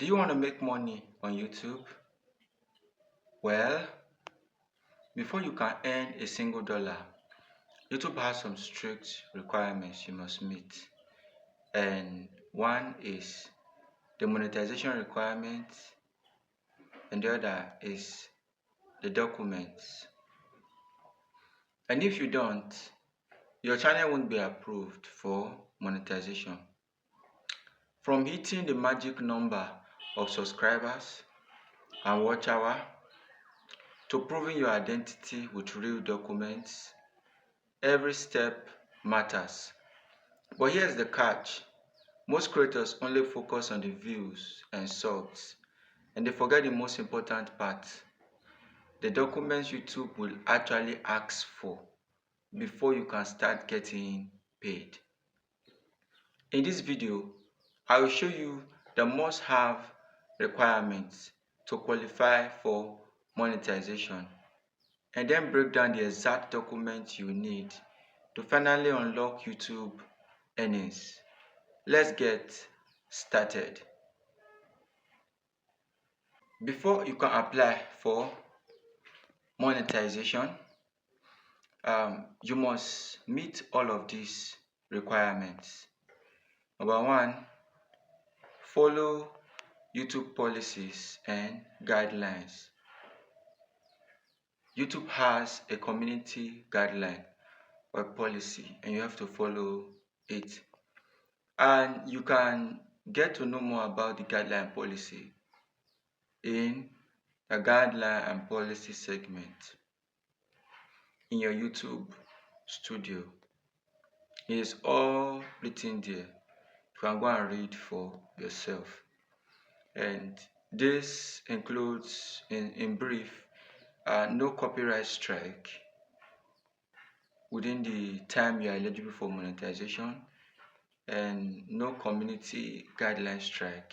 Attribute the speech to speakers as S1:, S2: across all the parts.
S1: Do you want to make money on YouTube? Well, before you can earn a single dollar, YouTube has some strict requirements you must meet. And one is the monetization requirements, and the other is the documents. And if you don't, your channel won't be approved for monetization. From hitting the magic number of subscribers and watch hour to proving your identity with real documents, every step matters. But here's the catch. Most creators only focus on the views and subs, and they forget the most important part, the documents YouTube will actually ask for before you can start getting paid. In this video, I will show you the must-have requirements to qualify for monetization, and then break down the exact documents you need to finally unlock YouTube earnings. Let's get started. Before you can apply for monetization, you must meet all of these requirements. Number one, follow YouTube policies and guidelines. YouTube has a community guideline or policy, and you have to follow it. And you can get to know more about the guideline policy in the guideline and policy segment in your YouTube studio. It is all written there. You can go and read for yourself. And this includes, in brief, no copyright strike within the time you are eligible for monetization, and no community guideline strike,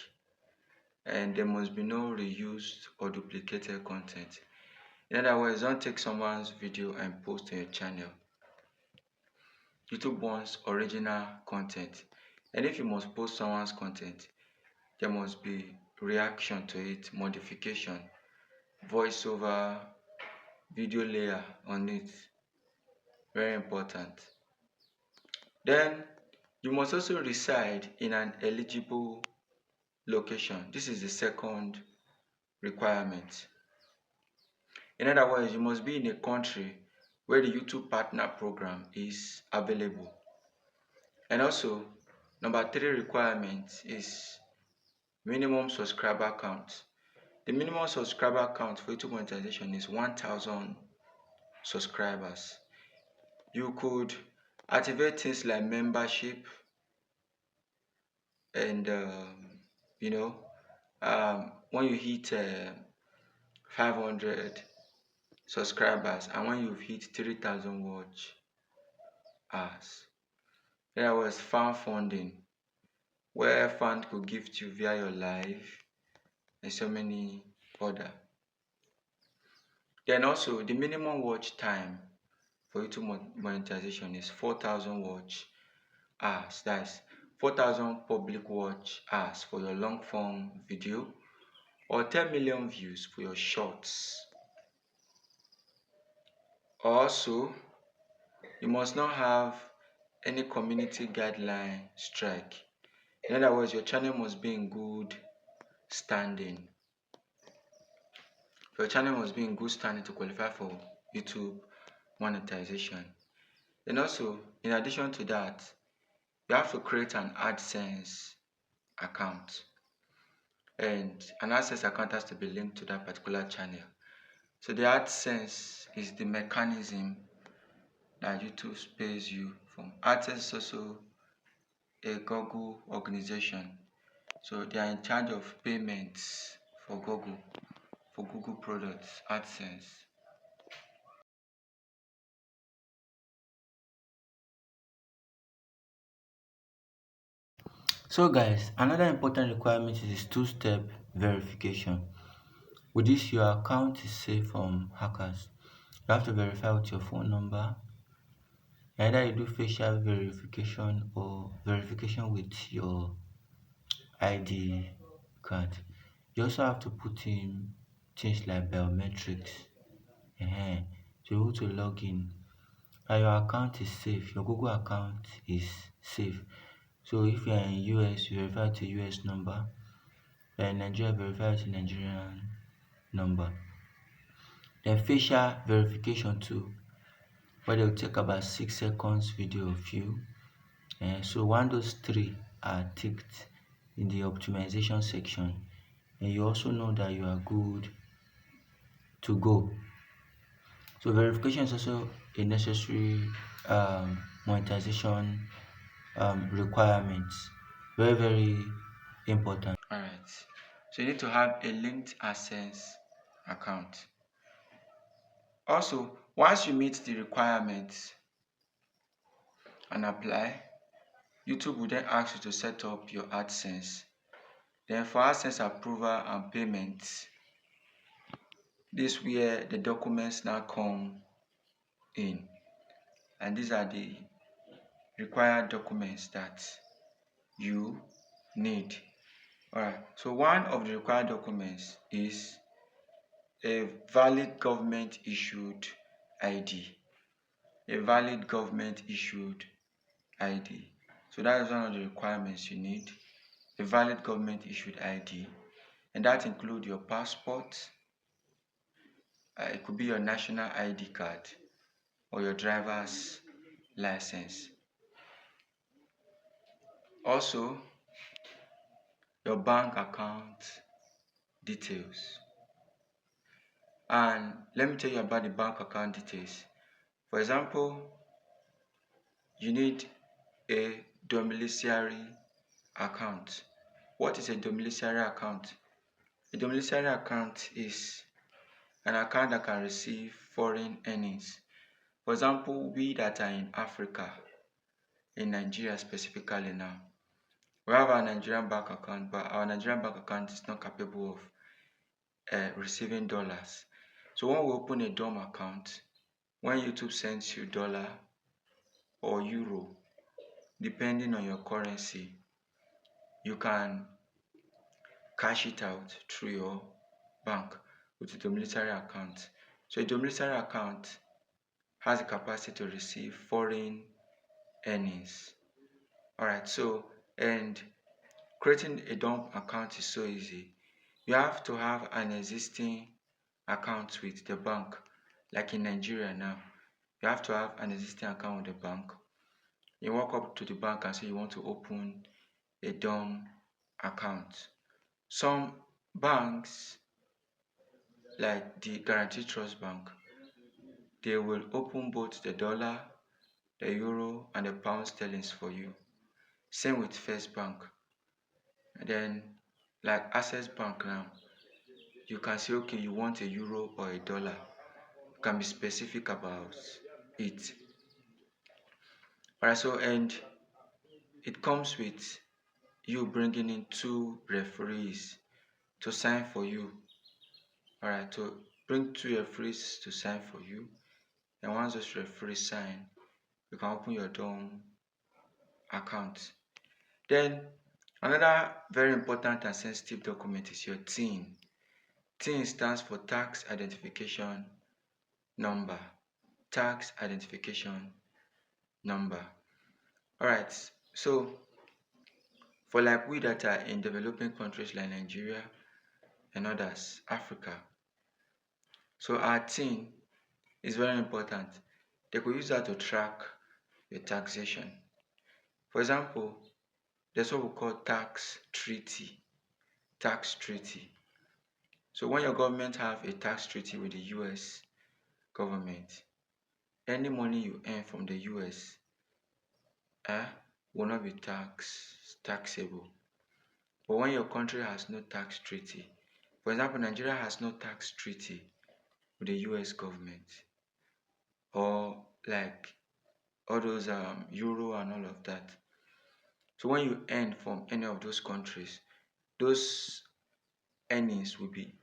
S1: and there must be no reused or duplicated content. In other words, don't take someone's video and post on your channel. YouTube wants original content, and if you must post someone's content, there must be reaction to it, modification, voiceover, video layer on it. Very important. Then you must also reside in an eligible location. This is the second requirement. In other words, you must be in a country where the YouTube partner program is available. And also, number 3 requirement is minimum subscriber count. The minimum subscriber count for YouTube monetization is 1,000 subscribers. You could activate things like membership and when you hit 500 subscribers and when you've hit 3,000 watch hours. There was fan funding, where fans could gift you via your live and so many other. Then also the minimum watch time for YouTube monetization is 4,000 watch hours. That's 4,000 public watch hours for your long form video, or 10 million views for your shorts. Also, you must not have any community guideline strike. In other words, your channel must be in good standing. Your channel must be in good standing to qualify for YouTube monetization. And also, in addition to that, you have to create an AdSense account. And an AdSense account has to be linked to that particular channel. So the AdSense is the mechanism that YouTube pays you from. AdSense is also a Google organization. So they are in charge of payments for Google products, AdSense. So guys, another important requirement is two-step verification. With this, your account is safe from hackers. You have to verify with your phone number. Either you do facial verification or verification with your ID card.
S2: You also have to put in things like biometrics. To be able to log in. And your account is safe. Your Google account is safe. So if you're in US, you verify to US number. If you're in Nigeria, verify to Nigerian number. Then facial verification too, where they'll take about 6 seconds video of you. So one those three are ticked in the optimization section, and you also know that you are good to go. So verification is also a necessary monetization requirements. Very, very important.
S1: Alright. So you need to have a linked AdSense account. Also, once you meet the requirements and apply, YouTube will then ask you to set up your AdSense. Then for AdSense approval and payment, this is where the documents now come in. And these are the required documents that you need. Alright, so one of the required documents is a valid government issued ID. A valid government issued ID. So that is one of the requirements you need. A valid government issued ID. And that includes your passport. It could be your national ID card or your driver's license. Also, your bank account details. And let me tell you about the bank account details. For example, you need a domiciliary account. What is a domiciliary account? A domiciliary account is an account that can receive foreign earnings. For example, we that are in Africa, in Nigeria specifically now, we have our Nigerian bank account, but our Nigerian bank account is not capable of receiving dollars. So when we open a DOM account, when YouTube sends you dollar or euro, depending on your currency, you can cash it out through your bank with a domiciliary account. So a domiciliary account has the capacity to receive foreign earnings. Alright, so and creating a DOM account is so easy. You have to have an existing account with the bank. Like in Nigeria now, you have to have an existing account with the bank. You walk up to the bank and say you want to open a DOM account. Some banks, like the Guarantee Trust Bank, they will open both the dollar, the euro, and the pound sterling for you. Same with First Bank. And then, like Access Bank now, you can say, okay, you want a euro or a dollar. You can be specific about it. Alright, so and it comes with you bringing in 2 referees to sign for you. Alright, to bring 2 referees to sign for you. And once those referees sign, you can open your DOM account. Then another very important and sensitive document is your TIN. TIN stands for tax identification number. Tax identification number. Alright, so for like we that are in developing countries like Nigeria and others, Africa, so our TIN is very important. They could use that to track your taxation. For example, there's what we call tax treaty. Tax treaty. So when your government have a tax treaty with the US government, any money you earn from the US will not be taxable. But when your country has no tax treaty, for example, Nigeria has no tax treaty with the US government, or like all those euro and all of that. So when you earn from any of those countries, those earnings will be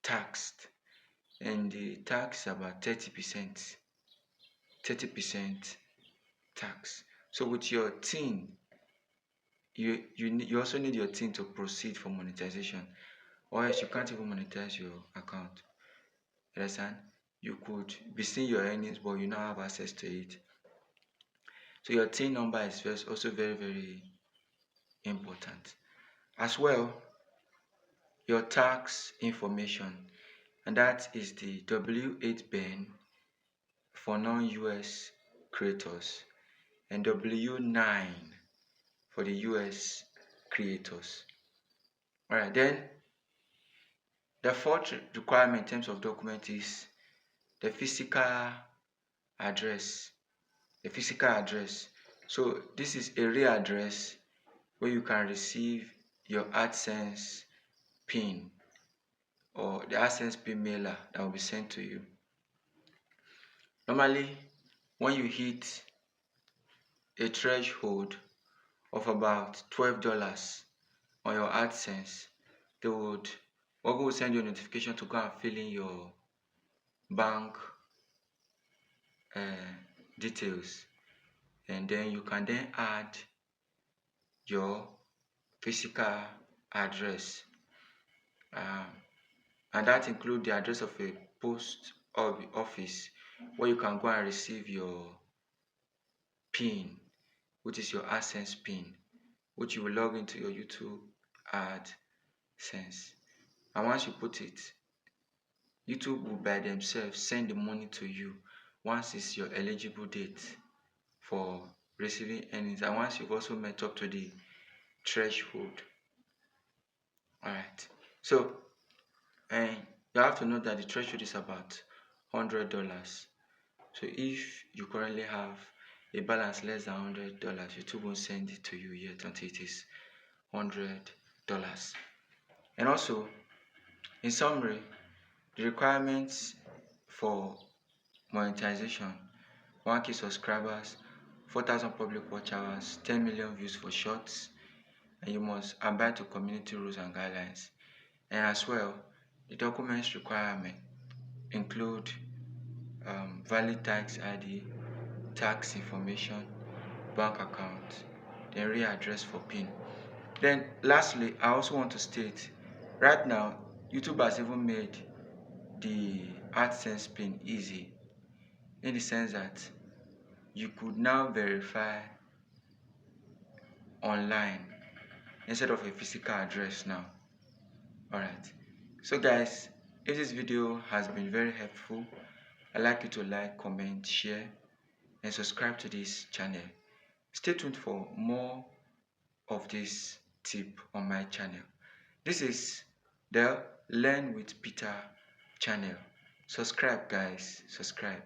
S1: taxed, and the tax is about 30%. 30% tax. So with your TIN, you also need your team to proceed for monetization, or else you can't even monetize your account. You understand? You could be seeing your earnings, but you don't have access to it. So your team number is first also very, very important. As well, your tax information, and that is the W8 BEN for non-US creators and W9 for the US creators. Alright, then the fourth requirement in terms of document is the physical address. The physical address. So this is a real address where you can receive your AdSense pin or the AdSense pin mailer that will be sent to you. Normally, when you hit a threshold of about $12 on your AdSense, Google will send you a notification to go and fill in your bank details, and then you can then add your physical address, and that includes the address of a post office where you can go and receive your pin, which is your AdSense pin, which you will log into your YouTube AdSense. And once you put it, YouTube will by themselves send the money to you once it's your eligible date for receiving earnings, and once you've also met up to the threshold. Alright, so you have to know that the threshold is about $100. So if you currently have a balance less than $100, YouTube won't send it to you yet until it is $100. And also, in summary, the requirements for monetization: 1K subscribers, 4,000 public watch hours, 10 million views for shorts, and you must abide to community rules and guidelines. And as well, the documents requirement include valid tax ID, tax information, bank account, then real address for PIN. Then lastly, I also want to state, right now, YouTube has even made the AdSense PIN easy, in the sense that you could now verify online instead of a physical address now. Alright, so guys, if this video has been very helpful, I'd like you to like, comment, share, and subscribe to this channel. Stay tuned for more of this tip on my channel. This is the Learn with Peter channel. Subscribe guys, subscribe.